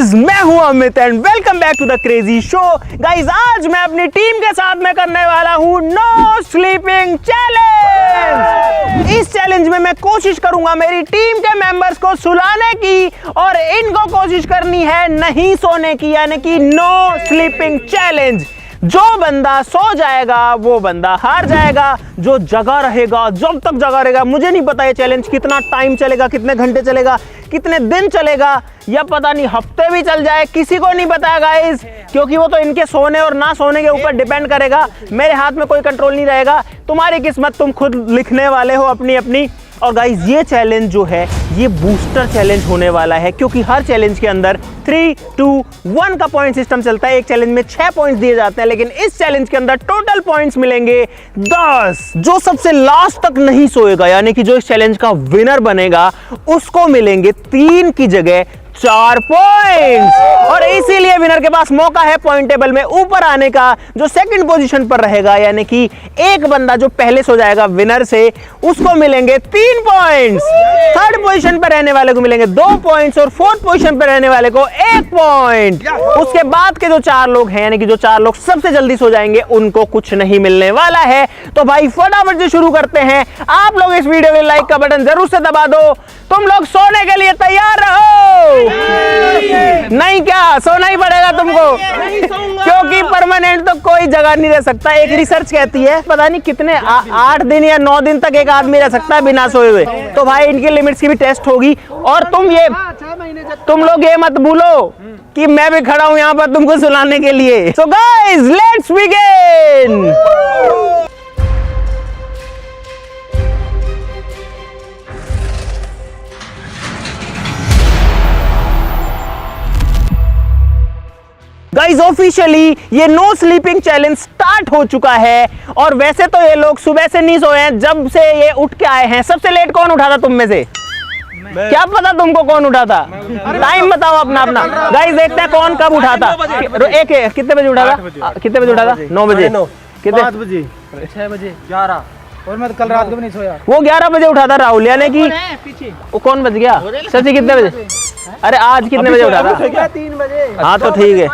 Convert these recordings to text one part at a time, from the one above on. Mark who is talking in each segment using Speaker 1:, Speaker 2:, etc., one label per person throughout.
Speaker 1: Guys, मैं हूं Amit and welcome back to the crazy show. Guys, आज मैं अपनी टीम के साथ में करने वाला हूं नो स्लीपिंग चैलेंज। इस चैलेंज में मैं कोशिश करूंगा मेरी टीम के मेंबर्स को सुलाने की और इनको कोशिश करनी है नहीं सोने की, यानी कि नो स्लीपिंग चैलेंज। जो बंदा सो जाएगा वो बंदा हार जाएगा, जो जगा रहेगा जब तक जगा रहेगा। मुझे नहीं पता ये चैलेंज कितना टाइम चलेगा, कितने घंटे चलेगा, कितने दिन चलेगा, या पता नहीं हफ्ते भी चल जाए, किसी को नहीं पता गाइस, क्योंकि वो तो इनके सोने और ना सोने के ऊपर डिपेंड करेगा। मेरे हाथ में कोई कंट्रोल नहीं रहेगा। तुम्हारी किस्मत तुम खुद लिखने वाले हो अपनी अपनी। और गाइस, ये चैलेंज जो है ये बूस्टर चैलेंज होने वाला है, क्योंकि हर चैलेंज के अंदर 3, 2, 1 का पॉइंट सिस्टम चलता है। एक चैलेंज में 6 पॉइंट्स दिए जाते हैं, लेकिन इस चैलेंज के अंदर टोटल पॉइंट्स मिलेंगे 10। जो सबसे लास्ट तक नहीं सोएगा, यानी कि जो इस चैलेंज का विनर बनेगा, उसको मिलेंगे 3 की जगह 4 पॉइंट्स। और इसीलिए विनर के पास मौका है पॉइंट टेबल में ऊपर आने का। जो सेकंड पोजीशन पर रहेगा, यानी कि एक बंदा जो पहले सो जाएगा विनर से, उसको मिलेंगे 3 पॉइंट्स। थर्ड पोजीशन पर रहने वाले को मिलेंगे 2 पॉइंट्स और फोर्थ पोजीशन पर रहने वाले को 1 पॉइंट। उसके बाद के जो 4 लोग हैं, यानी कि जो 4 लोग सबसे जल्दी सो जाएंगे, उनको कुछ नहीं मिलने वाला है। तो भाई फटाफट से शुरू करते हैं। आप लोग इस वीडियो में लाइक का बटन जरूर से दबा दो। तुम लोग सोने के लिए तैयार रहो। नहीं क्या सोना ही पड़ेगा तुमको, क्योंकि परमानेंट तो कोई जगह नहीं रह सकता। एक रिसर्च कहती है पता नहीं कितने 8 दिन या 9 दिन तक एक आदमी रह सकता है बिना सोए हुए। तो भाई इनकी लिमिट्स की भी टेस्ट होगी। और तुम लोग ये मत भूलो कि मैं भी खड़ा हूं यहाँ पर तुमको सुलाने के लिए। So guys, let's begin. Guys, officially ये नो स्लीपिंग चैलेंज स्टार्ट हो चुका है। और वैसे तो ये लोग सुबह से नहीं सोए हैं, जब से ये उठ के आए हैं। सबसे लेट कौन उठा था तुम में से? क्या पता तुमको कौन उठा था? टाइम बताओ अपना अपना। गाइस, देखते हैं कौन कब उठा था। एक कितने बजे उठा था? कितने बजे उठा था? 9 बजे। कितने?
Speaker 2: 5 बजे, 6 बजे, 11। और मैं तो कल रात को भी नहीं सोया।
Speaker 1: वो 11 बजे उठा था राहुल, यानी कि वो कौन बच गया? सची कितने बजे? अरे आज कितने बजे उठा था?
Speaker 2: 3 बजे।
Speaker 1: हाँ तो ठीक है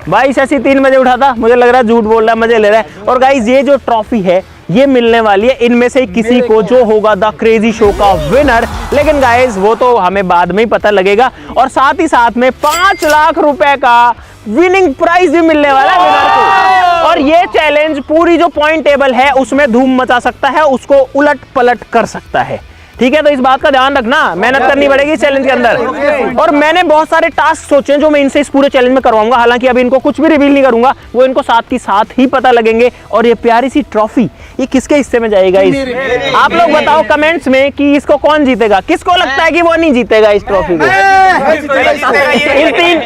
Speaker 1: भाई, शशि 3 बजे उठा था। मुझे लग रहा है झूठ बोल रहा है, मजे ले रहा है। और गाइस, ये जो ट्रॉफी है ये मिलने वाली है इनमें से किसी को, जो होगा द क्रेजी शो का विनर। लेकिन गाइस, वो तो हमें बाद में ही पता लगेगा। और साथ ही साथ में 5 लाख रुपए का विनिंग प्राइज भी मिलने वाला है विनर को। और ये चैलेंज पूरी जो पॉइंट टेबल है उसमें धूम मचा सकता है, उसको उलट पलट कर सकता है। ठीक है, तो इस बात का ध्यान रखना, मेहनत करनी पड़ेगी इस चैलेंज के अंदर। और मैंने बहुत सारे टास्क सोचे हैं जो मैं इनसे इस पूरे चैलेंज में करवाऊंगा। हालांकि अभी इनको कुछ भी रिवील नहीं करूंगा, वो इनको साथ ही साथ ही पता लगेंगे। और ये प्यारी सी ट्रॉफी ये किसके हिस्से में जाएगा? आप लोग बताओ कमेंट्स में कि इसको कौन जीतेगा। किसको लगता है कि वो नहीं जीतेगा इस ट्रॉफी को?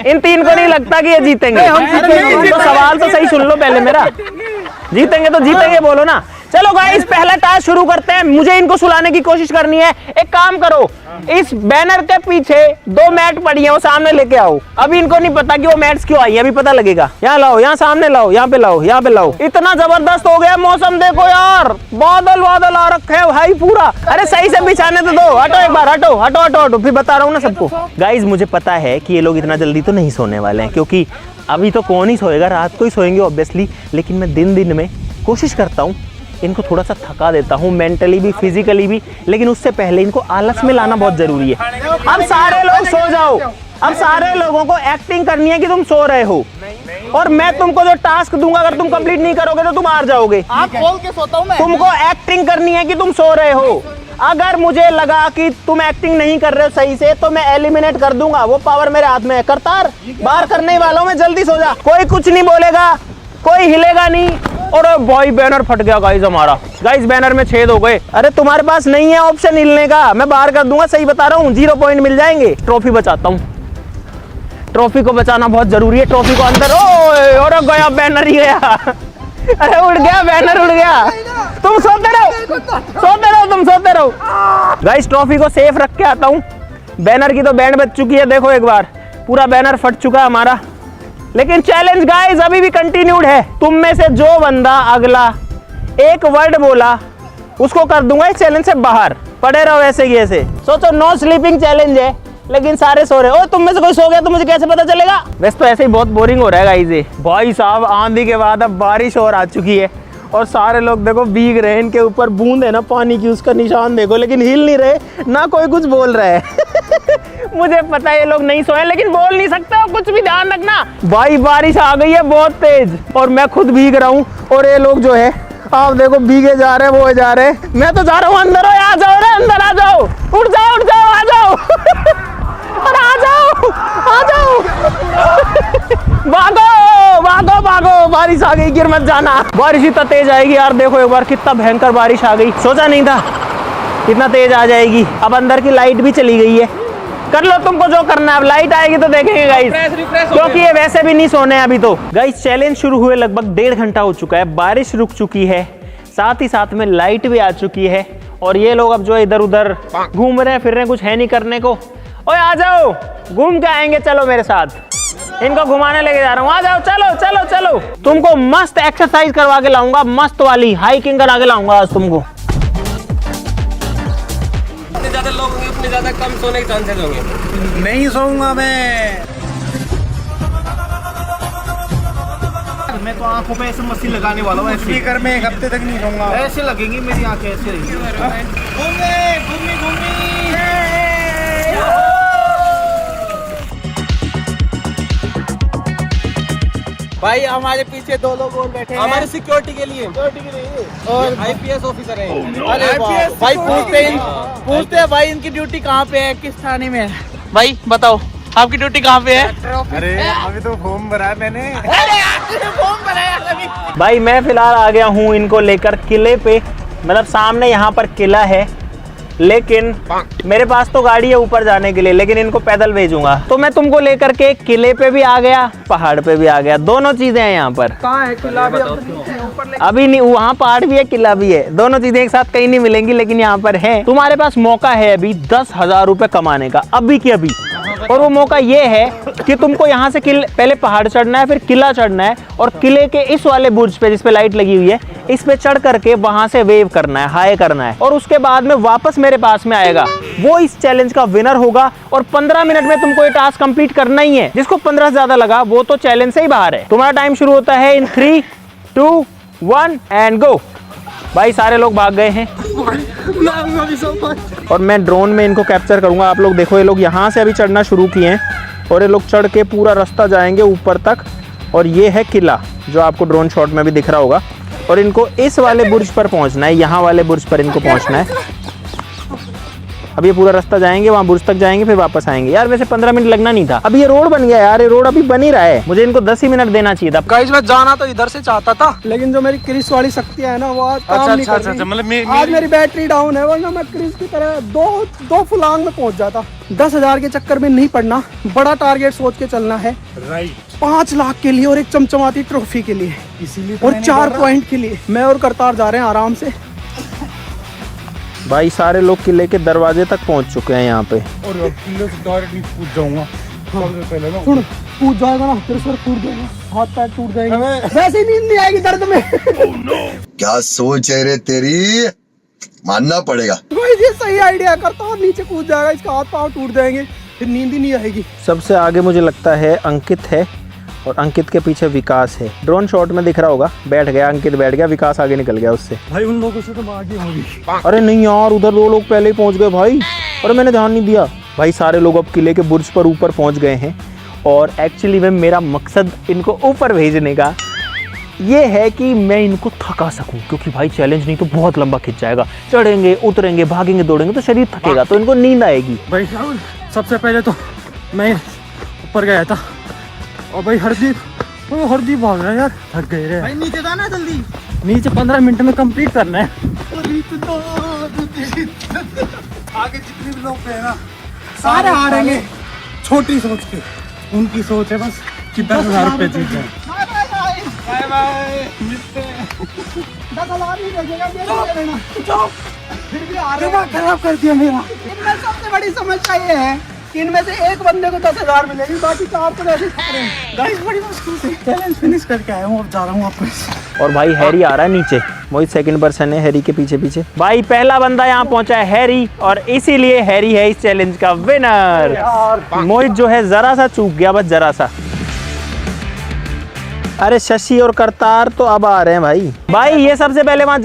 Speaker 1: इन तीन को नहीं लगता कि ये जीतेंगे? तो सवाल तो सही सुन लो पहले मेरा। जीतेंगे तो जीतेंगे बोलो ना। चलो गाइस, पहला टास्क शुरू करते हैं। मुझे इनको सुलाने की कोशिश करनी है। एक काम करो, इस बैनर के पीछे 2 मैट पड़ी है, वो सामने लेके आओ। अभी इनको नहीं पता कि वो मैट्स क्यों आई है, अभी पता लगेगा। यहाँ लाओ, यहाँ सामने लाओ, यहाँ पे लाओ, यहाँ पे लाओ। इतना जबरदस्त हो गया मौसम, देखो यार, बादल बादल आ रखे है भाई पूरा। अरे सही से बिछाने तो दो। हटो एक बार, हटो हटो हटो हटो, फिर बता रहा हूँ ना सबको। गाइस, मुझे पता है कि ये लोग इतना जल्दी तो नहीं सोने वाले हैं, क्योंकि अभी तो कौन ही सोएगा, रात को ही सोएंगे ऑब्वियसली। लेकिन मैं दिन में कोशिश करता हूँ इनको थोड़ा सा थका देता हूँ, मेंटली भी फिजिकली भी। लेकिन उससे पहले इनको आलस में लाना बहुत जरूरी है। अब सारे लोग सो जाओ। अब सारे लोगों को एक्टिंग करनी है कि तुम सो रहे हो। और मैं तुमको जो टास्क दूंगा, अगर तुम कंप्लीट नहीं करोगे तो तुम हार जाओगे।
Speaker 2: आप खोल के सोता हूं मैं।
Speaker 1: तुमको एक्टिंग करनी है कि तुम सो रहे हो। अगर मुझे लगा कि तुम एक्टिंग नहीं कर रहे हो सही से, तो मैं एलिमिनेट कर दूंगा। वो पावर मेरे हाथ में है। करतार, बाहर करने वालों में जल्दी सो जा। कोई कुछ नहीं बोलेगा, कोई हिलेगा नहीं। और भाई बैनर फट गया गाइस हमारा। गाइस, बैनर में छेद हो गए। अरे तुम्हारे पास नहीं है ऑप्शन हिलने का, मैं बाहर कर दूंगा। सही बता रहा हूँ, 0 पॉइंट मिल जाएंगे। ट्रॉफी बचाता हूँ, ट्रॉफी को बचाना बहुत जरूरी है। ट्रॉफी को अंदर, और गया बैनर ही गया। अरे उड़ गया बैनर, उड़ गया। तुम सोते रहो, सोते रहो, तुम सोते रहो। गाइस, ट्रॉफी को सेफ रख के आता हूँ। बैनर की तो बैंड बज चुकी है, देखो एक बार, पूरा बैनर फट चुका है हमारा। लेकिन चैलेंज गाइस अभी भी कंटिन्यूड है। तुम में से जो बंदा अगला एक वर्ड बोला, उसको कर दूंगा इस चैलेंज से बाहर। पड़े रहो ऐसे ही ऐसे। सोचो, नो स्लीपिंग चैलेंज है। लेकिन सारे सो रहे। ओ तुम में से कोई सो गया तो मुझे कैसे पता चलेगा? वैसे तो ऐसे ही बहुत बोरिंग हो रहा है गाइस ये। भाई साहब आंधी के बाद अब बारिश और आ चुकी है और सारे लोग देखो भीग रहे हैं। इनके ऊपर बूंद है ना पानी की, उसका निशान देखो, लेकिन हिल नहीं रहे, ना कोई कुछ बोल रहा है। मुझे पता है ये लोग नहीं सोए, लेकिन बोल नहीं सकते हो, कुछ भी ध्यान रखना। भाई बारिश आ गई है बहुत तेज और मैं खुद भीग रहा हूँ और ये लोग जो है आप देखो भीगे जा रहे हैं, वो जा रहे हैं। मैं तो जा रहा हूँ अंदर। आ जाओ रे अंदर, आ जाओ, उठ जाओ, आ जाओ। और आ जाओ भागो, बारिश आ गई, गिर मत जाना। बारिश इतना तेज आएगी यार, देखो एक बार कितना भयंकर बारिश आ गई। सोचा नहीं था इतना तेज आ जाएगी। अब अंदर की लाइट भी चली गई है। कर लो तुमको जो करना है, अब लाइट आएगी तो देखेंगे गाइस, क्योंकि ये वैसे भी नहीं सोने हैं अभी तो। गाइस चैलेंज शुरू हुए लगभग 1.5 घंटा हो चुका है, बारिश रुक चुकी है, साथ ही साथ में लाइट भी आ चुकी है और ये लोग अब जो है इधर उधर घूम रहे हैं, फिर रहे हैं, कुछ है नहीं करने को। ओए आ जाओ, घूम के आएंगे, चलो मेरे साथ। इनको घुमाने लेके जा रहा हूँ, आ जाओ, चलो। तुमको मस्त एक्सरसाइज करवा के लाऊंगा, मस्त वाली हाइकिंग करा के लाऊंगा आज तुमको।
Speaker 3: जितने ज्यादा लोग होंगे उतने ज्यादा कम सोने के चांसेस होंगे।
Speaker 2: नहीं सोऊंगा मैं तो आंखों पे ऐसे मशीन लगाने वाला हूँ। स्पीकर में 1 हफ्ते तक नहीं सोऊंगा। ऐसे लगेंगी मेरी आंखें, ऐसे
Speaker 3: भाई हमारे पीछे 2 लोग और बैठे हैं हमारे सिक्योरिटी के लिए और आईपीएस ऑफिसर हैं।
Speaker 2: अरे भाई पूछते हैं भाई इनकी ड्यूटी कहाँ पे है, किस थाने में है? भाई बताओ आपकी ड्यूटी कहाँ पे है? अरे अभी तो फॉर्म भरा है मैंने। फॉर्म भराया अभी।
Speaker 1: भाई मैं फिलहाल आ गया हूँ इनको लेकर किले पे, मतलब सामने यहाँ पर किला है, लेकिन मेरे पास तो गाड़ी है ऊपर जाने के लिए, लेकिन इनको पैदल भेजूंगा। तो मैं तुमको लेकर के किले पे भी आ गया, पहाड़ पे भी आ गया, दोनों चीजें हैं यहाँ पर।
Speaker 2: कहाँ है किला? भी
Speaker 1: अभी नहीं, वहाँ पहाड़ भी है, किला भी है, दोनों चीजें एक साथ कहीं नहीं मिलेंगी, लेकिन यहाँ पर है। तुम्हारे पास मौका है अभी 10,000 रुपए कमाने का, अभी की अभी। और वो मौका ये है कि तुमको यहाँ से पहले पहाड़ चढ़ना है, फिर किला चढ़ना है और किले के इस वाले बुर्ज पे जिसपे लाइट लगी हुई है, इस पे चढ़ करके वहां से वेव करना है, हाई करना है, और उसके बाद में वापस मेरे पास में आएगा, वो इस चैलेंज का विनर होगा। और 15 मिनट में तुमको ये टास्क कंप्लीट करना ही है। जिसको 15 ज्यादा लगा वो तो चैलेंज से ही बाहर है। तुम्हारा टाइम शुरू होता है इन 3, 2, 1 एंड गो। भाई सारे लोग भाग गए हैं और मैं ड्रोन में इनको कैप्चर करूंगा। आप लोग देखो, ये लोग यहाँ से अभी चढ़ना शुरू किए हैं और ये लोग चढ़ के पूरा रास्ता जाएंगे ऊपर तक, और ये है किला जो आपको ड्रोन शॉट में भी दिख रहा होगा। और इनको इस वाले बुर्ज पर पहुंचना है, यहाँ वाले बुर्ज पर इनको पहुंचना है। अब ये पूरा रास्ता जाएंगे, वहाँ बुर्ज तक जाएंगे, फिर वापस आएंगे। यार वैसे 15 मिनट लगना नहीं था, अभी ये रोड बन गया यार, ये रोड अभी बन ही रहा है। मुझे इनको 10 ही मिनट देना चाहिए था।
Speaker 2: गाइस मैं जाना तो इधर से चाहता था, लेकिन जो मेरी क्रिस वाली शक्तियां है ना वो आज काम नहीं कर रही। मतलब आज मेरी बैटरी डाउन है, वरना मैं क्रिस की तरह दो फुलांग में पहुंच जाता। 10,000 के चक्कर में नहीं पड़ना, बड़ा टारगेट सोच के चलना है। 5 लाख के लिए और एक चमचमाती ट्रॉफी के लिए, इसीलिए और 4 पॉइंट के लिए मैं और करतार जा रहे हैं आराम से।
Speaker 1: भाई सारे लोग किले के दरवाजे तक पहुंच चुके हैं यहाँ पे।
Speaker 2: और किले से डायरेक्टली कूद जाऊंगा सबसे पहले ना। सुन, कूद जाएगा ना तेरे सर फूट जाएगा, हाथ पैर टूट जाएंगे, वैसे नींद नहीं आएगी दर्द में।
Speaker 4: क्या सोच है रे तेरी, मानना पड़ेगा।
Speaker 2: ये सही आइडिया करता हूँ, नीचे कूद जाएगा, इसका हाथ पाँव टूट जाएंगे, फिर नींद ही नहीं आएगी।
Speaker 1: सबसे आगे मुझे लगता है अंकित है और अंकित के पीछे विकास है। ड्रोन शॉट में दिख रहा होगा, बैठ गया अंकित, बैठ गया, विकास आगे निकल गया उससे।
Speaker 2: भाई उन लोगों से तो मैं आगे होगी।
Speaker 1: अरे नहीं यार, उधर 2 लोग पहले ही पहुंच गए भाई, और मैंने ध्यान नहीं दिया। भाई सारे लोग अब किले के बुर्ज पर ऊपर पहुंच गए हैं और एक्चुअली में मेरा मकसद इनको ऊपर भेजने का ये है कि मैं इनको थका सकूं, क्योंकि भाई चैलेंज नहीं तो बहुत लंबा खिंच जाएगा। चढ़ेंगे उतरेंगे भागेंगे दौड़ेंगे तो शरीर थकेगा, तो इनको नींद आएगी।
Speaker 2: भाई सबसे पहले तो मैं ऊपर गया था और भाई हरदीप भाग रहा है यार, थक गए रे भाई। नीचे जाना जल्दी, नीचे 15 मिनट में कंप्लीट करना है। आगे जितने भी लोग हैं ना सारे हारेंगे, छोटी सोच के, उनकी सोच है बस कि 10,000 रुपए जीत जाए। बाय बाय, मिलते हैं। 10,000 ही बचेगा, फिर भी दिमाग खराब कर दिया मेरा। इनमें सबसे बड़ी समस्या ये है इनमें से एक बंदे को 10,000 मिलेगी, बाकी 4 तो वैसे गाइस बड़ी मुश्किल से चैलेंज फिनिश करके आया हूँ, अब जा रहा हूँ वापस।
Speaker 1: और भाई हैरी आ रहा है नीचे, मोहित सेकंड पर्सन है हैरी के पीछे पीछे। भाई पहला बंदा यहाँ पहुंचा है हैरी, और इसीलिए हैरी है इस चैलेंज का विनर। मोहित जो है जरा सा चूक गया, बस जरा सा। अरे शशि और करतार तो अब आ रहे हैं भाई। भाई ये सबसे पहले वहां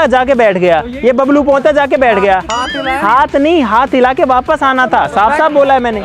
Speaker 1: जाके बैठ गया। ये बबलू पहुंचा, जाके बैठ गया। हाथ नहीं, हाथ हिला के वापस आना था, साफ साफ बोला है मैंने।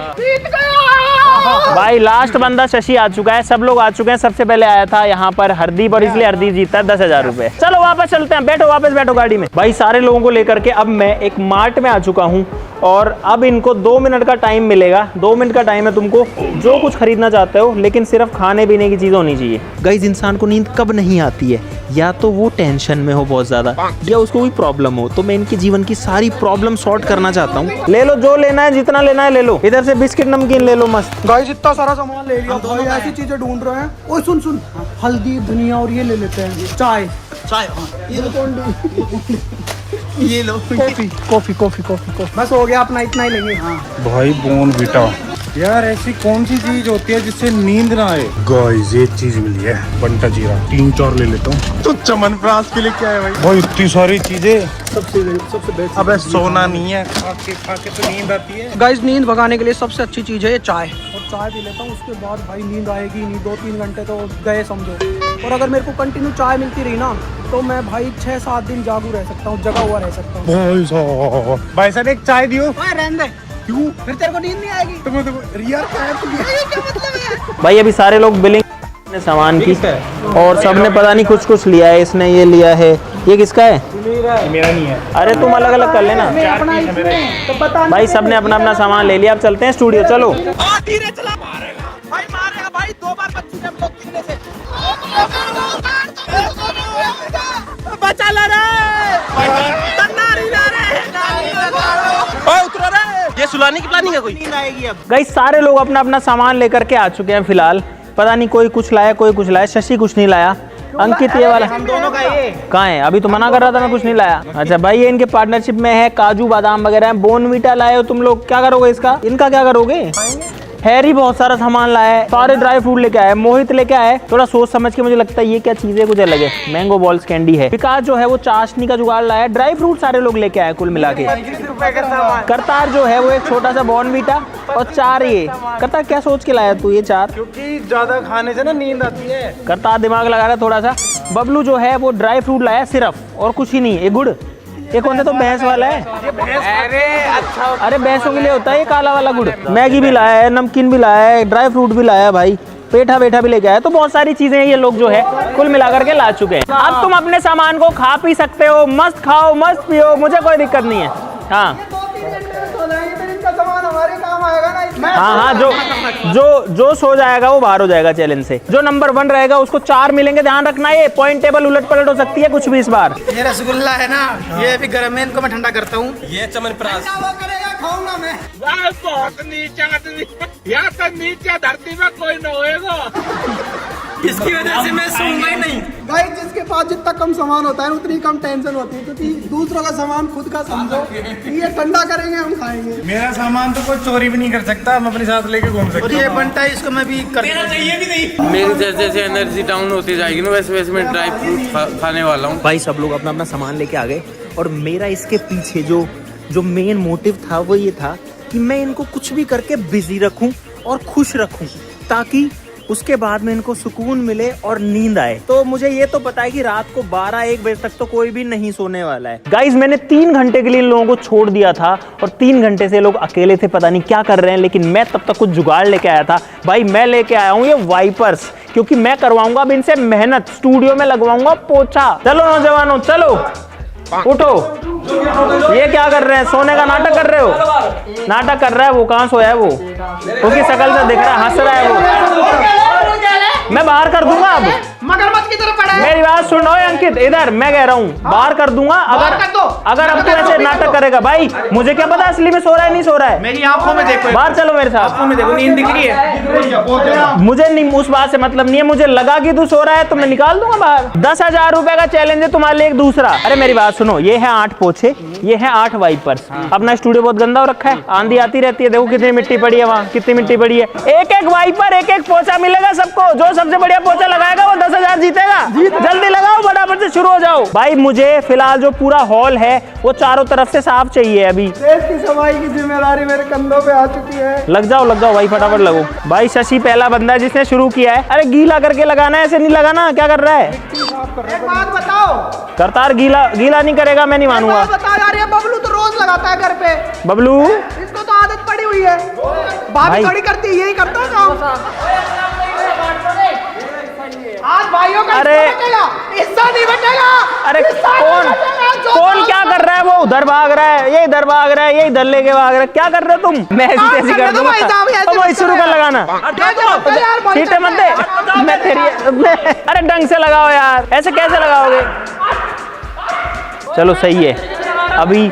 Speaker 1: भाई लास्ट बंदा शशि आ चुका है, सब लोग आ चुके हैं। सबसे पहले आया था यहाँ पर हरदीप, और इसलिए हरदीप जीता है 10,000 रुपए। चलो वापस चलते हैं, बैठो वापस बैठो गाड़ी में। भाई सारे लोगों को लेकर के अब मैं एक मार्ट में आ चुका हूँ, और अब इनको 2 मिनट का टाइम मिलेगा। 2 मिनट का टाइम है, तुमको जो कुछ खरीदना चाहते हो, लेकिन सिर्फ खाने पीने की चीज होनी चाहिए। गाइस इंसान को नींद कब नहीं आती है, या तो वो टेंशन में हो बहुत ज्यादा, या उसको कोई प्रॉब्लम हो। तो मैं इनके जीवन की सारी प्रॉब्लम सॉर्ट करना चाहता हूँ। ले लो जो लेना है, जितना लेना है ले लो। इधर से बिस्किट नमकीन ले लो मस्त।
Speaker 2: गाइस इतना सारा सामान ले लिया, भाई ऐसी चीजें ढूंढ रहे हैं। ओए सुन सुन, हल्दी धनिया और ये ले लेते हैं, चाय ये लो, कॉफी बस हो गया अपना, इतना ही लेंगे।
Speaker 5: भाई बोर्नवीटा यार, ऐसी कौन सी चीज होती है जिससे नींद ना आए? गाइस ये चीज मिली है, बंटा जीरा, 3-4 ले लेता हूँ। तो चमनप्राश के लिए क्या है भाई? भाई इतनी सारी चीजें, सबसे बेस्ट। अबे सोना नहीं है, खा के तो नींद आती है।
Speaker 2: गाइस नींद भगाने के लिए सबसे अच्छी चीज है ये चाय, और चाय पी लेता हूँ, उसके बाद भाई नींद आएगी नहीं। 2-3 घंटे तो गए समझो। और अगर मेरे को कंटिन्यू चाय मिलती रही ना, तो मैं भाई 6-7 दिन जागू रह सकता हूँ, जगा हुआ रह सकता हूँ।
Speaker 5: भाई साहब एक चाय दियो।
Speaker 2: रहने दे, क्यों? फिर तेरे को नींद नहीं आएगी।
Speaker 5: रिया क्या है?
Speaker 1: भाई अभी सारे लोग बिलिंग ने सामान की, और सबने पता नहीं कुछ कुछ लिया है। इसने ये लिया है, ये किसका है?
Speaker 5: मेरा नहीं है।
Speaker 1: अरे तुम अलग अलग कर लेना।
Speaker 2: तो पता
Speaker 1: भाई सबने अपना अपना सामान ले लिया, अब चलते हैं स्टूडियो। चलो
Speaker 3: धीरे चला, भाई मारेगा भाई, 2 बार बच्ची ने ब्लॉक करने से। बचा ला रे, उतरो रे। ये सुलाने की प्लानिंग है कोई? नींद आएगी अब।
Speaker 1: गाइस सारे लोग अपना अपना सामान लेकर के आ चुके हैं फिलहाल। पता नहीं कोई कुछ लाया, कोई कुछ लाया। शशि कुछ नहीं लाया, अंकित ये वाला
Speaker 3: हम दोनों का ये
Speaker 1: कहाँ है? अभी तो मना कर रहा था मैं कुछ नहीं लाया। अच्छा भाई ये इनके पार्टनरशिप में है, काजू बादाम वगैरह है। बोर्नवीटा लाए हो तुम लोग, क्या करोगे इसका? इनका क्या करोगे? हैरी बहुत सारा सामान लाया है, सारे ड्राई फ्रूट लेके आया है। मोहित लेके आया है, थोड़ा सोच समझ के। मुझे लगता है ये क्या चीज है, कुछ अलग है। मैंगो बॉल्स कैंडी है। विकास जो है वो चाशनी का जुगाड़ लाया है। ड्राई फ्रूट सारे लोग लेके आए कुल मिला के। करतार जो है वो एक छोटा सा बोर्नवीटा, और 4 ये। करतार क्या सोच के लाया तू ये 4?
Speaker 5: क्योंकि ज्यादा खाने से ना नींद आती है।
Speaker 1: करतार दिमाग लगा रहा है थोड़ा सा। बबलू जो है वो ड्राई फ्रूट लाया सिर्फ, और कुछ ही नहीं। ये गुड़, ये कौन सा? तो भैंस वाला है।
Speaker 3: अरे अच्छा,
Speaker 1: अरे भैंसों के लिए होता है ये काला वाला गुड़। मैगी भी लाया है, नमकीन भी लाया है, ड्राई फ्रूट भी लाया है भाई, पेठा वेठा भी लेके आया। तो बहुत सारी चीजें ये लोग जो है कुल मिलाकर के ला चुके हैं। अब तुम अपने सामान को खा पी सकते हो, मस्त खाओ मस्त पियो, मुझे कोई दिक्कत नहीं है। हाँ
Speaker 2: सामान हमारे काम आएगा ना।
Speaker 1: हाँ, जो सो जाएगा वो बाहर हो जाएगा चैलेंज से। जो नंबर 1 रहेगा उसको 4 मिलेंगे। ध्यान रखना, ये पॉइंट टेबल उलट पलट हो सकती है कुछ भी इस बार।
Speaker 2: ये रसगुल्ला है ना, ये अभी गर्म है, इनको मैं ठंडा करता हूँ।
Speaker 3: ये चमनप्राश
Speaker 2: खाऊंगा मैं।
Speaker 6: बहुत नीचा आदमी, यहाँ तो नीचे धरती में कोई न होएगा।
Speaker 3: इसकी वजह से मैं सोऊंगा ही नहीं।
Speaker 2: भाई जिसके पास जितना कम सामान होता है उतनी कम टेंशन होती है, क्योंकि दूसरों का सामान खुद का समझो। ये ठंडा करेंगे, हम खाएंगे।
Speaker 5: मेरा सामान तो कोई चोरी भी नहीं कर सकता, हम अपने साथ लेके घूम सकते हैं।
Speaker 2: और ये बनता है, इसको मैं भी कर
Speaker 3: चाहिए भी नहीं।
Speaker 6: मेरी जैसे जैसे एनर्जी डाउन होती जाएगी ना, वैसे वैसे मैं ड्राई फ्रूट खाने वाला हूँ।
Speaker 1: भाई सब लोग अपना अपना सामान लेके आ गए, और मेरा इसके पीछे जो मेन मोटिव था वो ये था कि मैं इनको कुछ भी करके बिजी रखूं और खुश रखूं, ताकि उसके बाद में इनको सुकून मिले और नींद आए। तो मुझे ये तो पता है कि रात को 12-1 बजे तक तो कोई भी नहीं सोने वाला है। गाइज मैंने 3 घंटे के लिए इन लोगों को छोड़ दिया था, और 3 घंटे से लोग अकेले थे, पता नहीं क्या कर रहे हैं। लेकिन मैं तब तक कुछ जुगाड़ लेके आया था। भाई मैं लेके आया हूँ ये वाइपर्स, क्योंकि मैं करवाऊंगा अब इनसे मेहनत, स्टूडियो में लगवाऊंगा पोछा। चलो नौजवानों चलो उठो। ये क्या कर रहे हैं? सोने का नाटक कर रहे हो? नाटक कर रहा है वो, कहाँ सोया है वो? उसकी शक्ल से दिख रहा है, हंस रहा है वो। मैं बाहर कर दूंगा अब।
Speaker 2: मगरमच्छ की तरह पड़ा है।
Speaker 1: मेरी बात सुनो अंकित, इधर मैं कह रहा हूँ बाहर कर दूंगा
Speaker 2: बाहर कर दो।
Speaker 1: अगर अब तू ऐसे नाटक करेगा। भाई मुझे क्या पता असली में सो रहा है नहीं सो रहा है।
Speaker 3: मेरी आंखों में देखो,
Speaker 1: बाहर चलो मेरे साथ।
Speaker 3: आंखों में देखो, नींद दिख रही है।
Speaker 1: मुझे नहीं, उस बात से मतलब नहीं है। मुझे लगा कि तू सो रहा है तो मैं निकाल दूंगा बाहर। 10,000 रुपए का चैलेंज है तुम्हारे लिए एक दूसरा। अरे मेरी बात सुनो, ये है 8 पोछे, ये है 8 वाइपर्स। अपना स्टूडियो बहुत गंदा हो रखा है, आंधी आती रहती है, देखो कितनी मिट्टी पड़ी है वहाँ, कितनी मिट्टी पड़ी है। एक एक वाइपर, एक एक पोछा मिलेगा सबको। जो सबसे बढ़िया पोछा लगाएगा वो 10,000 जीतेगा। जल्दी लगाओ, फटाफट से शुरू हो जाओ। भाई मुझे फिलहाल जो पूरा हॉल है वो चारों तरफ से साफ चाहिए। अभी
Speaker 2: देश की सफाई की जिम्मेदारी मेरे कंधों पे आ चुकी है।
Speaker 1: लग जाओ भाई, फटाफट लगो। भाई शशि पहला बंदा है जिसने शुरू किया है। अरे गीला करके लगाना है, ऐसे नहीं लगाना। क्या कर रहा है?
Speaker 2: एक बात बताओ,
Speaker 1: करतार गीला नहीं करेगा, मैं नहीं मानूंगा।
Speaker 2: बता यार, ये बबलू तो रोज लगाता है घर पे।
Speaker 1: बबलू
Speaker 2: इसको तो आदत पड़ी हुई है,
Speaker 1: भाई।
Speaker 2: भाभी थोड़ी करती है, यही करता है काम। आज भाइयों का
Speaker 1: अरे
Speaker 2: हिस्सा नहीं बचेगा।
Speaker 1: अरे कौन क्या कर रहा है? वो उधर भाग रहा है, ये इधर भाग रहा है, ये इधर लेके भाग रहा है। क्या कर रहे हो तुम? मैं ऐसी तैसी कर दूंगा। वही शुरू कर लगाना। सीटे मत दे। मैं तेरी अरे ढंग से लगाओ यार, ऐसे कैसे लगाओगे? चलो सही है। अभी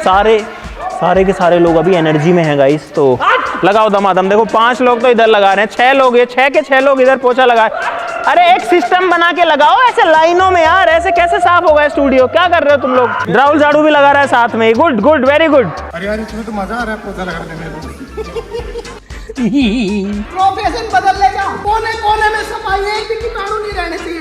Speaker 1: सारे के सारे लोग अभी एनर्जी में हैं गाइस, तो लगाओ दमादम। देखो 5 लोग तो इधर लगा रहे हैं, 6 लोग, ये 6 के 6 लोग इधर पोछा लगाए। अरे एक सिस्टम बना के लगाओ ऐसे लाइनों में यार, ऐसे कैसे साफ होगा स्टूडियो? क्या कर रहे हो तुम लोग? राहुल झाड़ू भी लगा रहा है साथ में। Good good, very good.
Speaker 5: अरे यार इसमें तो मजा आ रहा है पोछा लगाने में।
Speaker 2: प्रोफेशन बदल लेगा। कोने कोने में सफाई, एक भी कीटाणु नहीं रहने चाहिए।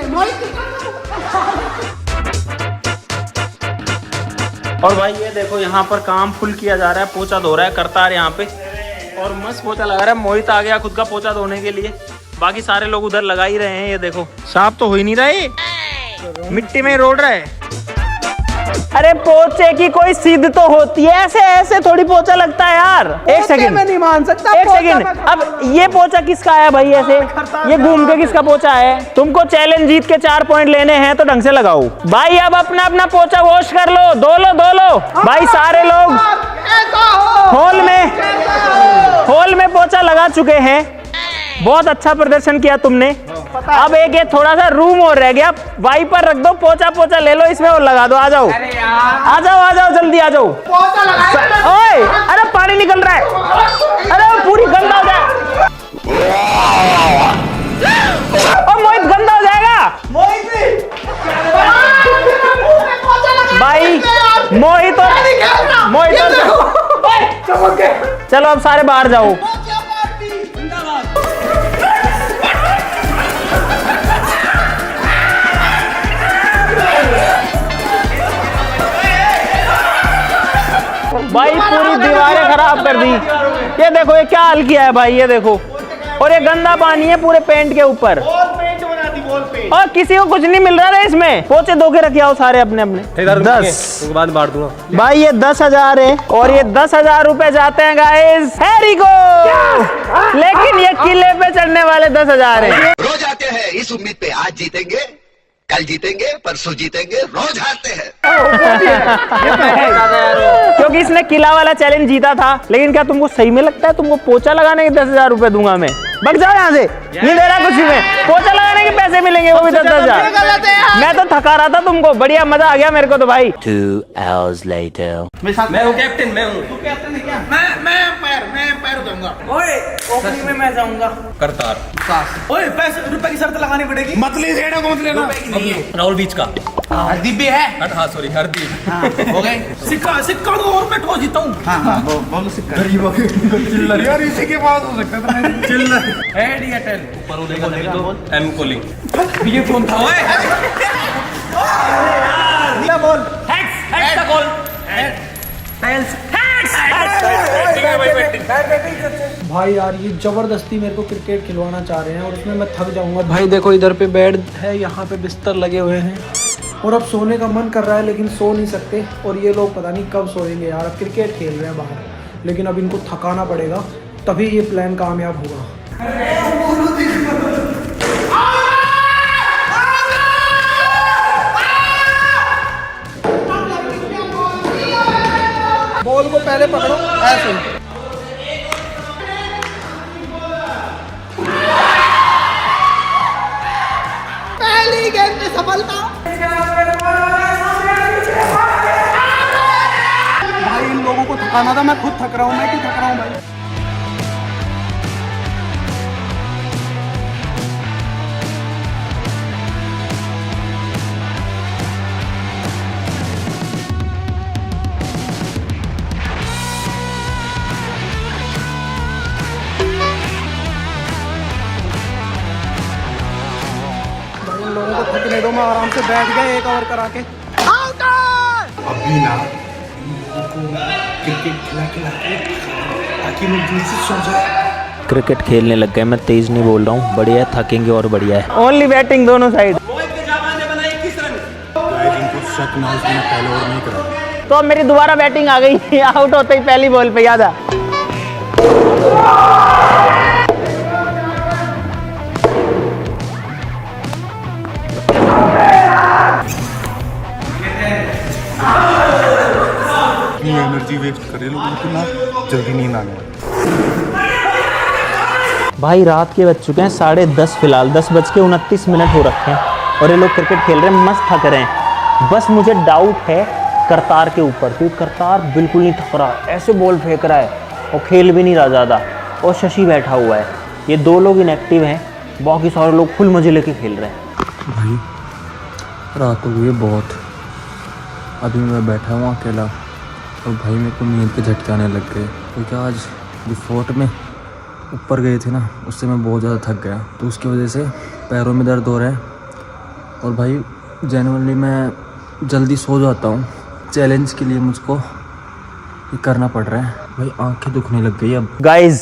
Speaker 1: और भाई ये देखो यहाँ पर काम फुल किया जा रहा है, पोछा धो रहा है करतार यहाँ पे, और मस्त पोछा लगा रहा है। मोहित आ गया खुद का पोछा धोने के लिए, बाकी सारे लोग उधर लगा ही रहे हैं। ये देखो साफ तो हो ही नहीं रहा है, मिट्टी में रोड रहा है। अरे पोछे की कोई सीध तो होती है, ऐसे ऐसे थोड़ी पोछा लगता है यार। एक सेकंड,
Speaker 2: मैं नहीं मान सकता।
Speaker 1: एक सेकंड। अब ये पोछा किसका है भाई? ऐसे ये घूम के किसका पोछा है? तुमको चैलेंज जीत के 4 पॉइंट लेने हैं तो ढंग से लगाओ भाई। अब अपना अपना पोछा वॉश कर लो, धो लो भाई। सारे लोग हॉल में पोछा लगा चुके हैं। बहुत अच्छा प्रदर्शन किया तुमने। अब एक ये थोड़ा सा रूम और रह गया, वाइपर रख दो, पोछा ले लो इसमें और लगा दो। आ जाओ जल्दी आ जाओ। ओए अरे पानी निकल रहा है, अरे वो पूरी गंदा हो जाए। ओ मोहित गंदा हो जाएगा भाई। मोहित चलो अब सारे बाहर जाओ। भाई पूरी दीवारें खराब कर दी। ये देखो ये क्या हाल किया है भाई, ये देखो। और ये गंदा पानी है पूरे पेंट के ऊपर, और किसी को कुछ नहीं मिल रहा है इसमें। पोछे धो के रखे आओ सारे अपने अपने। 10
Speaker 3: बाद बांट दूंगा
Speaker 1: भाई, ये 10,000 है और ये 10,000 रुपए जाते हैं गाइस हैरी को। लेकिन ये किले पे चढ़ने वाले 10,000 है।
Speaker 4: रोज आते हैं इस उम्मीद पे आज जीतेंगे, कल जीतेंगे, परसों जीतेंगे, रोज हारते हैं।
Speaker 1: क्योंकि इसने किला वाला चैलेंज जीता था। लेकिन क्या तुमको सही में लगता है तुमको पोछा लगाने के 10,000 रुपए दूंगा मैं? भाग जाओ यहाँ से, नहीं दे रहा कुछ भी। मैं पोछा लगाने के पैसे मिलेंगे, वो भी 10,000। मैं तो थका रहा था तुमको, बढ़िया मजा आ गया मेरे को तो भाई।
Speaker 7: 2 hours later.
Speaker 3: मैं हूँ कैप्टन, मैं हूँ।
Speaker 6: मैं पैर उठाऊंगा।
Speaker 3: ओए ओपनिंग में मैं जाऊंगा।
Speaker 6: करतार
Speaker 3: ओए पैसे रुपए की शर्त लगानी पड़ेगी।
Speaker 6: मतली सेड़ा को मत लेना।
Speaker 3: राहुल बीच का
Speaker 6: हरदीप भी है। हाँ सॉरी हरदीप हो गए।
Speaker 3: सिक्का दो और मैं ठोक जीता हूँ।
Speaker 5: यार इसी के पास हो सकता था चिल्लर।
Speaker 3: एयरटेल ऊपर वो देखो तो एम कॉलिंग। ये कौन था? ओए नीला बॉल हैक्स का कॉल टाइल्स
Speaker 2: भाई यार ये जबरदस्ती मेरे को क्रिकेट खिलवाना चाह रहे हैं और उसमें मैं थक जाऊंगा। भाई देखो इधर पे बेड है, यहाँ पे बिस्तर लगे हुए हैं और अब सोने का मन कर रहा है लेकिन सो नहीं सकते। और ये लोग पता नहीं कब सोएंगे यार। अब क्रिकेट खेल रहे हैं बाहर, लेकिन अब इनको थकाना पड़ेगा तभी ये प्लान कामयाब होगा। बॉल को पहले पकड़ो ऐसे। थकाना था, मैं खुद थक रहा हूँ, मैं क्यों थक रहा हूँ भाई। भाई इन लोगों को थकने दो, मैं आराम से बैठ गया 1 ओवर करा के।
Speaker 5: अभी ना क्रिकेट खिला के ताकि मैं जल्दी से सो जाए।
Speaker 7: क्रिकेट खेलने लग गए, मैं तेज नहीं बोल रहा हूँ, बढ़िया है, थकेंगे और बढ़िया है।
Speaker 1: ओनली बैटिंग दोनों साइड।
Speaker 5: इनको शक ना हो इसलिए पहले ओवर नहीं करा।
Speaker 1: तो अब मेरी दोबारा बैटिंग आ गई, आउट होते ही पहली बॉल पे, याद आ।
Speaker 5: एनर्जी वेस्ट कर रहे लोग, उनको ना जल्दी नींद आने वाली।
Speaker 1: भाई रात के बज चुके हैं 10:30 फिलहाल, 10:29 हो रखे हैं और ये लोग क्रिकेट खेल रहे हैं, मस्त थक रहे हैं। बस मुझे डाउट है करतार के ऊपर, क्योंकि करतार बिल्कुल नहीं थक रहा, ऐसे बॉल फेंक रहा है और खेल भी नहीं रहा ज़्यादा, और शशि बैठा हुआ है। ये 2 लोग इनएक्टिव हैं, बाकी सारे लोग फुल मजे लेके खेल रहे हैं।
Speaker 8: भाई रात हो गई है बहुत, अभी मैं बैठा हूँ अकेला और भाई मेरे को नींद के झटके आने लग गए, क्योंकि आज जो फोर्ट में ऊपर गए थे ना, उससे मैं बहुत ज़्यादा थक गया, तो उसकी वजह से पैरों में दर्द हो रहा है। और भाई जेन्युइनली मैं जल्दी सो जाता हूँ, चैलेंज के लिए मुझको ये करना पड़ रहा है। भाई आंखें दुखने लग गई अब।
Speaker 1: गाइज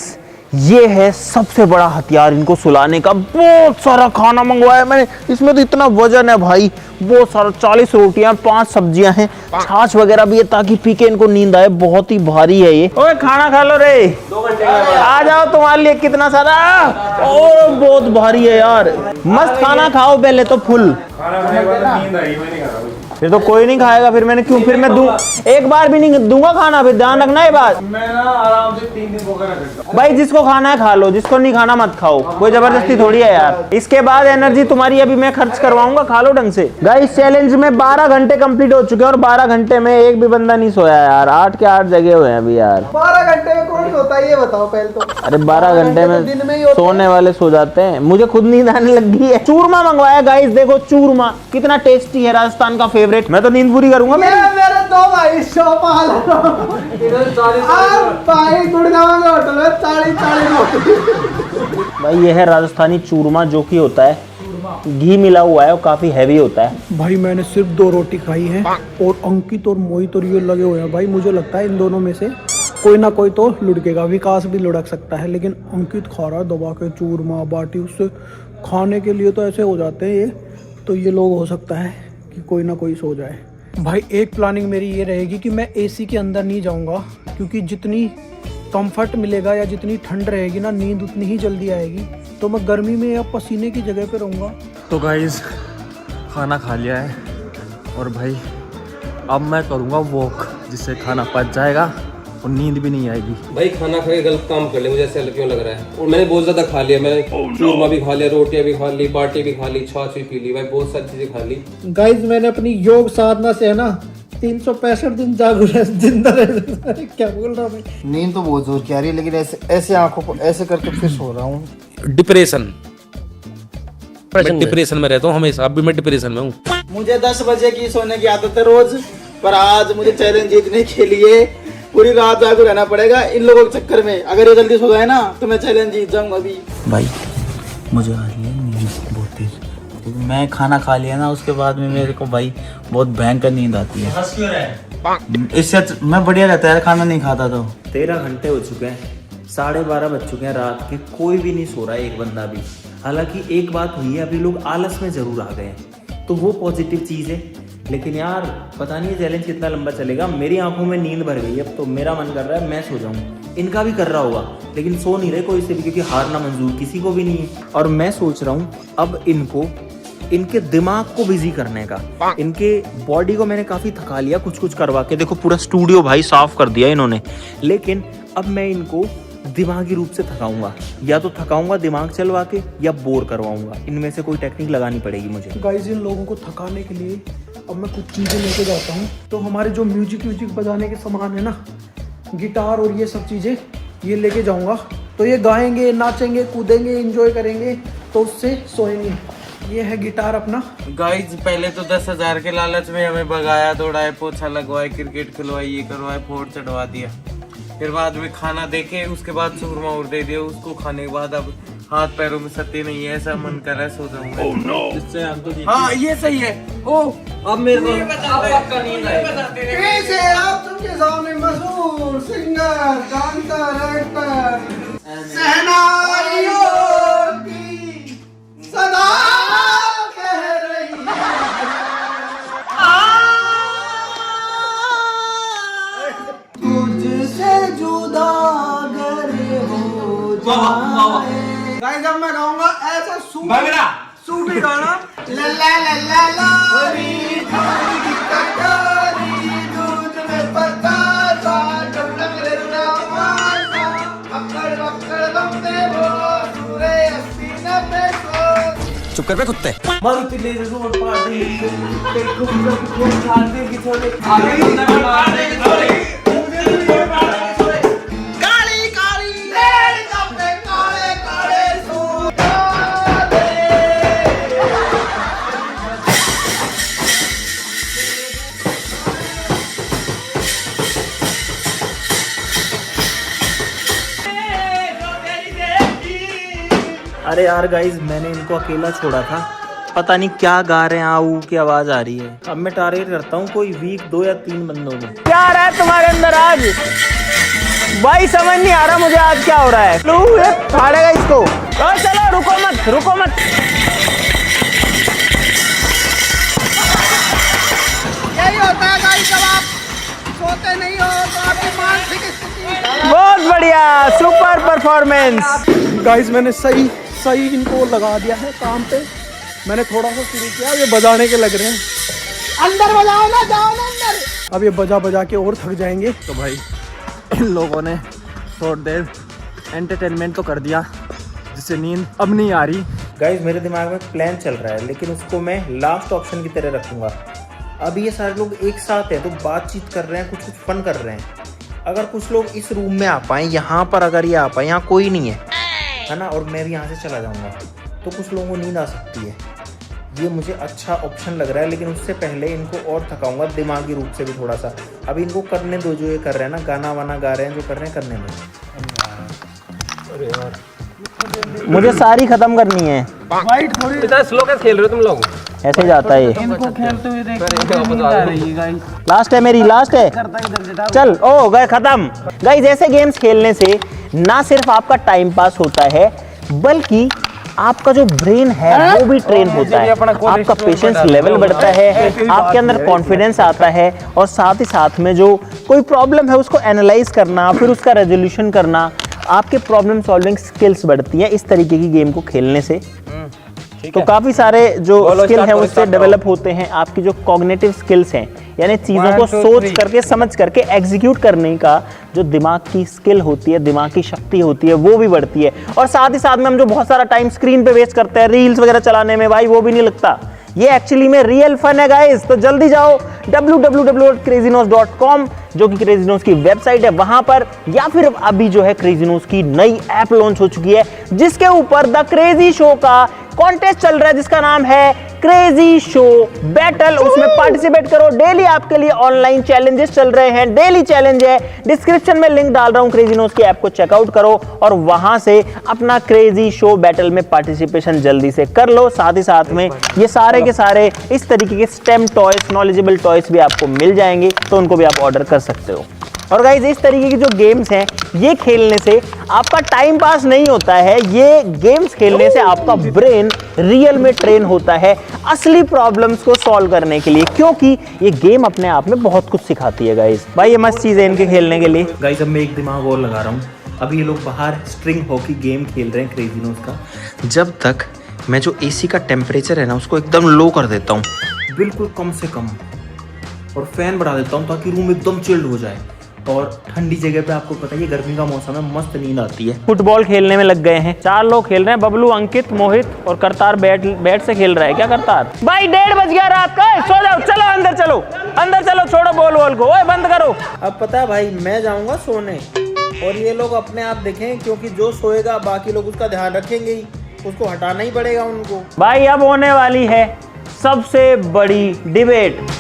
Speaker 1: ये है सबसे बड़ा हथियार इनको सुलाने का। बहुत सारा खाना मंगवाया मैंने, इसमें तो इतना वजन है भाई, बहुत सारा, 40 रोटियां, 5 सब्जियां हैं, छाछ वगैरह भी है ताकि पी के इनको नींद आए। बहुत ही भारी है ये। ओए खाना खा लो रे, 2 घंटे आ जाओ, तुम्हारे लिए कितना सारा। ओ बहुत भारी है यार, मस्त खाना खाओ पहले तो फुल।
Speaker 5: नींद आई, मैं नहीं खा रहा।
Speaker 1: फिर तो कोई नहीं खाएगा, फिर मैंने क्यों, फिर मैं एक बार भी नहीं दूंगा खाना, फिर ध्यान रखना ये बात।
Speaker 5: मैं ना आराम से 3 दिन भूखा रहता।
Speaker 1: भाई जिसको खाना है खा लो, जिसको नहीं खाना मत खाओ, कोई जबरदस्ती थोड़ी है यार। इसके बाद एनर्जी तुम्हारी अभी मैं खर्च करवाऊंगा, खा लो ढंग से। गाइस चैलेंज में 12 घंटे कंप्लीट हो चुके हैं और 12 घंटे में एक भी बंदा नहीं सोया यार, 8 के 8 जगे हुए हैं अभी यार।
Speaker 2: 12 घंटे में कौन सोता है ये बताओ पहले तो।
Speaker 1: अरे 12 घंटे
Speaker 2: दिन में
Speaker 1: में
Speaker 2: ही होते
Speaker 1: सोने वाले सो जाते हैं, मुझे खुद नींद आने लगी है। चूरमा मंगवाया गाइस, देखो चूरमा कितना टेस्टी है, राजस्थान का फेवरेट। मैं तो नींद पूरी करूंगा।
Speaker 2: ये मेरे 2 भाई शोपाल भाई गुड़गांव के होटल में 40
Speaker 1: भाई ये है राजस्थानी चूरमा, जो कि होता है घी मिला हुआ है और काफी हैवी होता है।
Speaker 2: भाई मैंने सिर्फ 2 रोटी खाई है और अंकित और मोहित और ये लगे हुए हैं। भाई मुझे लगता है इन दोनों में से कोई ना कोई तो लुढ़केगा, विकास भी लुढ़क सकता है, लेकिन अंकित खा रहा है दबा के चूरमा बाटी, उससे खाने के लिए तो ऐसे हो जाते हैं ये, तो ये लोग हो सकता है कि कोई ना कोई सो जाए। भाई एक प्लानिंग मेरी ये रहेगी कि मैं एसी के अंदर नहीं जाऊंगा, क्योंकि जितनी कंफर्ट मिलेगा या जितनी ठंड रहेगी ना, नींद उतनी ही जल्दी आएगी। तो मैं गर्मी में या पसीने की जगह पे रहूँगा।
Speaker 8: तो गाइस खाना खा लिया है और भाई अब मैं करूँगा वॉक, जिससे खाना पच जाएगा और नींद भी नहीं आएगी।
Speaker 9: भाई खाना खा के गलत काम कर लिया, मुझे ऐसा क्यों लग रहा है। और मैंने बहुत ज़्यादा खा लिया, मैंने चूरमा भी खा लिया, रोटियाँ भी खा ली, बाटी भी खा ली, छाछ भी पी ली, भाई बहुत सारी चीज़ें खा ली।
Speaker 2: गाइज मैंने अपनी योग साधना से है ना 365 दिन जिंदा रह। क्या बोल रहा हूँ,
Speaker 3: नींद तो बहुत जोर की आ रही है, लेकिन ऐसे आंखों को ऐसे करके फिर सो रहा हूँ।
Speaker 9: डिप्रेशन मैं डिप्रेशन में रहता हूँ हमेशा, अब भी मैं डिप्रेशन में हूँ।
Speaker 3: मुझे 10 बजे की सोने की आदत है रोज, पर आज मुझे चैलेंज जीतने के लिए पूरी रात जागू रहना पड़ेगा इन लोगों के चक्कर में। अगर ये जल्दी सो गए ना तो मैं चैलेंज जीत जाऊंगा अभी।
Speaker 8: भाई मुझे आ रही है नींद बहुत तेज, मैं खाना खा लिया ना, उसके बाद में मेरे को भाई बहुत भयंकर नींद आती है। हंस क्यों रहे? इससे मैं बढ़िया रहता है खाना नहीं खाता तो।
Speaker 1: 13 घंटे हो चुके हैं, 12:30 बज चुके हैं रात के, कोई भी नहीं सो रहा है, एक बंदा भी। हालांकि एक बात हुई है, अभी लोग आलस में जरूर आ गए हैं, तो वो पॉजिटिव चीज़ है। लेकिन यार पता नहीं चैलेंज कितना लंबा चलेगा। मेरी आंखों में नींद भर गई, अब तो मेरा मन कर रहा है मैं सो जाऊं। इनका भी कर रहा होगा, लेकिन सो नहीं रहे कोई से भी, क्योंकि हारना मंजूर किसी को भी नहीं है। और मैं सोच रहा हूँ अब इनको, इनके दिमाग को बिजी करने का। इनके बॉडी को मैंने काफ़ी थका लिया कुछ कुछ करवा के, देखो पूरा स्टूडियो भाई साफ कर दिया इन्होंने। लेकिन अब मैं इनको दिमागी रूप से थकाऊंगा, या तो थकाऊंगा दिमाग चलवा के, या बोर करवाऊंगा। इनमें से कोई टेक्निक लगानी पड़ेगी मुझे।
Speaker 2: गाइस इन लोगों को थकाने के लिए अब मैं कुछ चीज़ें लेके जाता हूँ। तो हमारे जो म्यूजिक बजाने के सामान है ना, गिटार और ये सब चीज़ें ये लेके जाऊंगा, तो ये गाएंगे, नाचेंगे, कूदेंगे, एंजॉय करेंगे, तो उससे सोएंगे। ये है गिटार अपना।
Speaker 10: गाइस पहले तो 10,000 के लालच में हमें भगाया, दौड़ाए, पोछा लगवाए, क्रिकेट खिलवाए, ये करवाए, फोर्ट चढ़वा दिया। फिर बाद में खाना देके उसके बाद चूरमा और दे दिया। उसको खाने के बाद अब हाथ पैरों में सत्य नहीं है, ऐसा मन कर रहा है सो जाऊंगा। इससे हम तो हाँ ये सही है। ओ अब मेरे को आपका नींद
Speaker 2: कैसे आप सबके सामने मशहूर सिंगर, डांसर, एक्टर, शहनाइयों की सदा कह रही तुझसे जुदा अगर हो जाए। गाइस अब मैं गाऊंगा ऐसा सूफी गाना। ला ला ला ला लोरी थोड़ी कटोरी दूध में पत्ता सा टपक लेना मासा अक्कड़ अक्कड़ बम्बे वो सूरे 80-90 को।
Speaker 10: चुप कर बे कुत्ते।
Speaker 2: मारुति ले रोड पार्टी के खूब खाते की थोड़े आगे मार दे थोड़ी काली काली लेड कपड़े काले काले सूट
Speaker 1: अरे यार गाइज, मैंने इनको अकेला छोड़ा था, पता नहीं क्या गा रहे हैं, आऊ की आवाज आ रही है। अब मैं टारगेट करता हूँ कोई वीक 2 या 3 बंदों में। क्या आ रहा है तुम्हारे अंदर आज भाई? समझ नहीं आ रहा मुझे आज क्या हो रहा है। ये फाड़ेगा इसको। चलो रुको मत, रुको मत।
Speaker 2: यही होता है गाइस, जब आप सोते नहीं हो तो आपकी मानसिक स्थिति।
Speaker 1: बहुत बढ़िया, सुपर परफॉर्मेंस।
Speaker 2: गाइस मैंने सही इनको लगा दिया है काम पे। मैंने थोड़ा सा शुरू किया, ये बजाने के लग रहे हैं। अंदर बजाओ ना, जाओ ना अंदर। अब ये बजा के और थक जाएंगे।
Speaker 8: तो भाई इन लोगों ने थोड़ी देर एंटरटेनमेंट तो कर दिया, जिससे नींद अब नहीं आ रही।
Speaker 1: गाइज मेरे दिमाग में प्लान चल रहा है, लेकिन उसको मैं लास्ट ऑप्शन की तरह रखूंगा। अब ये सारे लोग एक साथ हैं तो बातचीत कर रहे हैं, कुछ फन कर रहे हैं। अगर कुछ लोग इस रूम में आ पाए, यहाँ पर अगर ये आ पाए, यहाँ कोई नहीं है ना, और मैं भी यहाँ से चला जाऊँगा, तो कुछ लोगों को नींद आ सकती है। ये मुझे अच्छा ऑप्शन लग रहा है, लेकिन उससे पहले इनको और थकाऊंगा दिमागी रूप से भी थोड़ा सा। अभी इनको करने दो जो ये कर रहे हैं ना, गाना वाना गा रहे हैं, जो कर रहे हैं करने दो। मुझे सारी खत्म करनी है।
Speaker 9: इतना स्लो कैसे खेल रहे हो तुम लोग?
Speaker 1: ऐसे जाता है ये।
Speaker 2: इनको खेलते हुए देख
Speaker 1: लास्ट है मेरी, लास्ट है। चल ओ गए खत्म। गाइस ऐसे गेम्स खेलने से ना सिर्फ आपका टाइम पास होता है, बल्कि आपका जो ब्रेन है वो भी ट्रेन होता है, आपका पेशेंस लेवल बढ़ता है, आपके अंदर कॉन्फिडेंस आता है, और साथ ही साथ में जो कोई प्रॉब्लम है उसको एनालाइज करना, फिर उसका रेजोल्यूशन करना, आपके प्रॉब्लम सॉल्विंग स्किल्स बढ़ती है इस तरीके की गेम को खेलने से। तो काफ़ी सारे जो स्किल हैं उससे डेवलप होते हैं। आपकी जो कॉग्निटिव स्किल्स हैं, यानी चीज़ों को सोच करके समझ करके एग्जीक्यूट करने का जो दिमाग की स्किल होती है, दिमाग की शक्ति होती है, वो भी बढ़ती है। और साथ ही साथ में हम जो बहुत सारा टाइम स्क्रीन पे वेस्ट करते हैं रील्स वगैरह चलाने में, भाई वो भी नहीं लगता। ये एक्चुअली में रियल फन है गाइस। तो जल्दी जाओ www.crazynos.com, जो कि क्रेजीनोस की वेबसाइट है, वहां पर, या फिर अभी जो है क्रेजीनोस की नई ऐप लॉन्च हो चुकी है, जिसके ऊपर द क्रेजी शो का कॉन्टेस्ट चल रहा है, जिसका नाम है क्रेजी शो बैटल। उसमें पार्टिसिपेट करो। डेली आपके लिए ऑनलाइन चैलेंजेस चल रहे हैं, डेली चैलेंज है। डिस्क्रिप्शन में लिंक डाल रहा हूं, क्रेजीनोस की ऐप को चेकआउट करो और वहां से अपना क्रेजी शो बैटल में पार्टिसिपेशन जल्दी से कर लो। साथ ही साथ में ये सारे के सारे इस तरीके के स्टेम टॉयज, नॉलेजेबल टॉयज भी आपको मिल जाएंगे, तो उनको भी आप ऑर्डर कर सकते हो। और गाइज इस तरीके की जो गेम्स हैं, ये खेलने से आपका टाइम पास नहीं होता है, ये गेम्स खेलने से आपका ब्रेन रियल में ट्रेन होता है असली प्रॉब्लम्स को सॉल्व करने के लिए, क्योंकि ये गेम अपने आप में बहुत कुछ सिखाती है गाइज। भाई ये मस्त चीज़ है इनके खेलने के लिए। गाइज अब मैं एक दिमाग और लगा रहा हूँ। अभी ये लोग बाहर स्ट्रिंग हॉकी गेम खेल रहे हैं क्रेजीनोस का। जब तक मैं जो एसी का टेम्परेचर है ना उसको एकदम लो कर देता हूँ, बिल्कुल कम से कम, और फैन बढ़ा देता हूँ ताकि रूम एकदम चिल्ड हो जाए। और ठंडी जगह पे आपको पता है ये गर्मी का मौसम है, मस्त नींद आती है। फुटबॉल खेलने में लग गए हैं, 4 लोग खेल रहे हैं, बबलू, अंकित, मोहित और करतार बैट से खेल रहा है। क्या करतार? भाई 1:30 बज गया रात का, सो जाओ। चलो अंदर चलो, अंदर चलो, छोड़ो बॉल को, ओए बंद करो। करो।
Speaker 10: अब पता है भाई, मैं जाऊंगा सोने और ये लोग अपने आप देखें, क्योंकि जो सोएगा बाकी लोग उसका ध्यान रखेंगे ही, उसको हटाना ही पड़ेगा उनको।
Speaker 1: भाई अब होने वाली है सबसे बड़ी डिबेट।